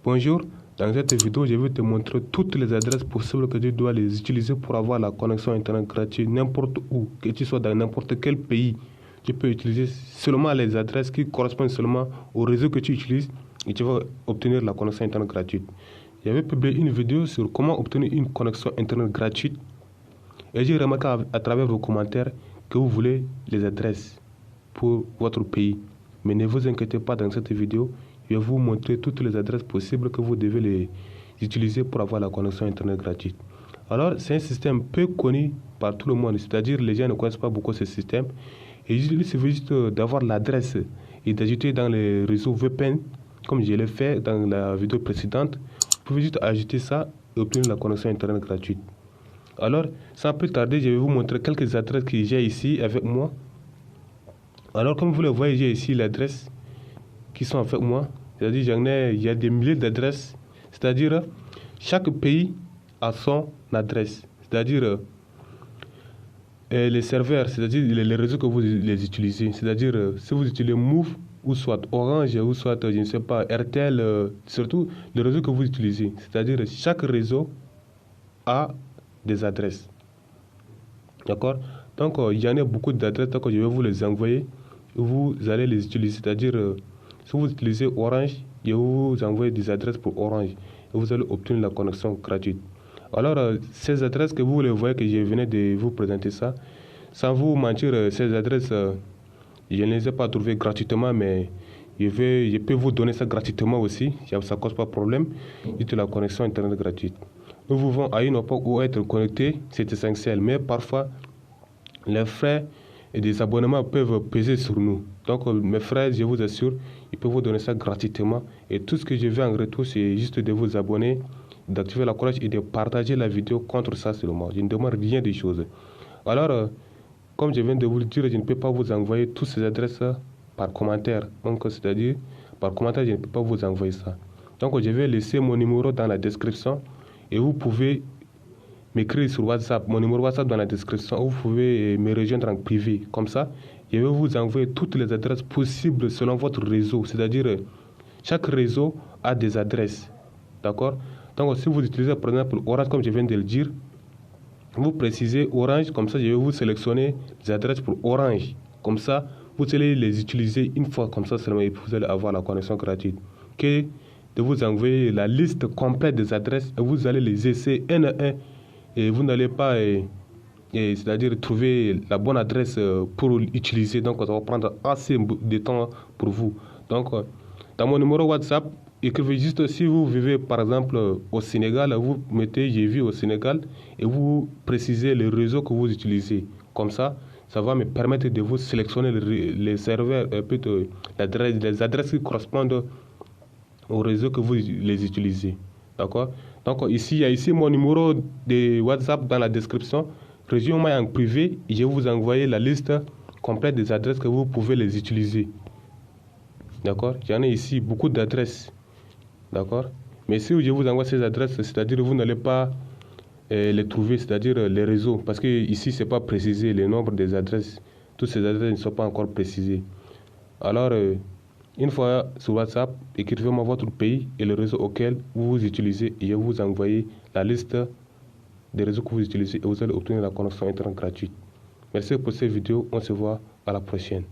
Bonjour, dans cette vidéo, je vais te montrer toutes les adresses possibles que tu dois les utiliser pour avoir la connexion Internet gratuite n'importe où, que tu sois dans n'importe quel pays. Tu peux utiliser seulement les adresses qui correspondent seulement au réseau que tu utilises et tu vas obtenir la connexion Internet gratuite. J'avais publié une vidéo sur comment obtenir une connexion Internet gratuite et j'ai remarqué à travers vos commentaires que vous voulez les adresses pour votre pays. Mais ne vous inquiétez pas, dans cette vidéo, je vais vous montrer toutes les adresses possibles que vous devez les utiliser pour avoir la connexion Internet gratuite. Alors, c'est un système peu connu par tout le monde, c'est-à-dire les gens ne connaissent pas beaucoup ce système. Et il suffit juste d'avoir l'adresse et d'ajouter dans les réseaux VPN, comme je l'ai fait dans la vidéo précédente. Vous pouvez juste ajouter ça et obtenir la connexion Internet gratuite. Alors, sans plus tarder, je vais vous montrer quelques adresses que j'ai ici avec moi. Alors, comme vous le voyez, j'ai ici l'adresse qui sont avec moi. C'est-à-dire, il y a des milliers d'adresses. C'est-à-dire, chaque pays a son adresse. C'est-à-dire, les serveurs, c'est-à-dire les réseaux que vous les utilisez. C'est-à-dire, si vous utilisez Move, ou soit Orange, ou soit, je ne sais pas, RTL, surtout les réseaux que vous utilisez. C'est-à-dire, chaque réseau a des adresses. D'accord? Donc, il y en a beaucoup d'adresses, donc je vais vous les envoyer. Vous allez les utiliser. C'est-à-dire, si vous utilisez Orange, je vais vous envoyer des adresses pour Orange. Et vous allez obtenir la connexion gratuite. Alors, ces adresses que vous les voyez, que je venais de vous présenter ça, sans vous mentir, ces adresses, je ne les ai pas trouvées gratuitement, mais je peux vous donner ça gratuitement aussi. Ça ne cause pas de problème. Juste la connexion Internet gratuite. Nous vivons à une époque où être connecté, c'est essentiel. Mais parfois, les frais et des abonnements peuvent peser sur nous. Donc, mes frères, je vous assure, ils peuvent vous donner ça gratuitement. Et tout ce que je veux en retour, c'est juste de vous abonner, d'activer la cloche et de partager la vidéo contre ça seulement. Je ne demande rien des choses. Alors, comme je viens de vous le dire, je ne peux pas vous envoyer toutes ces adresses par commentaire. Donc, c'est-à-dire, par commentaire, je ne peux pas vous envoyer ça. Donc, je vais laisser mon numéro dans la description et vous pouvez m'écrire sur WhatsApp, mon numéro WhatsApp dans la description, vous pouvez me rejoindre en privé. Comme ça, je vais vous envoyer toutes les adresses possibles selon votre réseau. C'est-à-dire, chaque réseau a des adresses. D'accord? Donc, si vous utilisez par exemple Orange, comme je viens de le dire, vous précisez Orange, comme ça, je vais vous sélectionner les adresses pour Orange. Comme ça, vous allez les utiliser une fois, comme ça seulement, et vous allez avoir la connexion gratuite. Que de vous envoyer la liste complète des adresses et vous allez les essayer un à un. Et vous n'allez pas, c'est-à-dire trouver la bonne adresse pour l'utiliser. Donc, ça va prendre assez de temps pour vous. Donc, dans mon numéro WhatsApp, écrivez juste si vous vivez par exemple au Sénégal, vous mettez j'ai vu au Sénégal et vous précisez le réseau que vous utilisez. Comme ça, ça va me permettre de vous sélectionner les serveurs, plutôt les adresses qui correspondent au réseau que vous les utilisez. D'accord? Donc ici, il y a ici mon numéro de WhatsApp dans la description. Rejoignez-moi en privé et je vais vous envoyer la liste complète des adresses que vous pouvez les utiliser. D'accord? J'en ai ici beaucoup d'adresses. D'accord? Mais si je vous envoie ces adresses, c'est-à-dire vous n'allez pas les trouver, c'est-à-dire les réseaux. Parce que ici, ce n'est pas précisé le nombre des adresses. Toutes ces adresses ne sont pas encore précisées. Alors, une fois sur WhatsApp, écrivez-moi votre pays et le réseau auquel vous utilisez et je vais vous envoyer la liste des réseaux que vous utilisez et vous allez obtenir la connexion Internet gratuite. Merci pour cette vidéo. On se voit à la prochaine.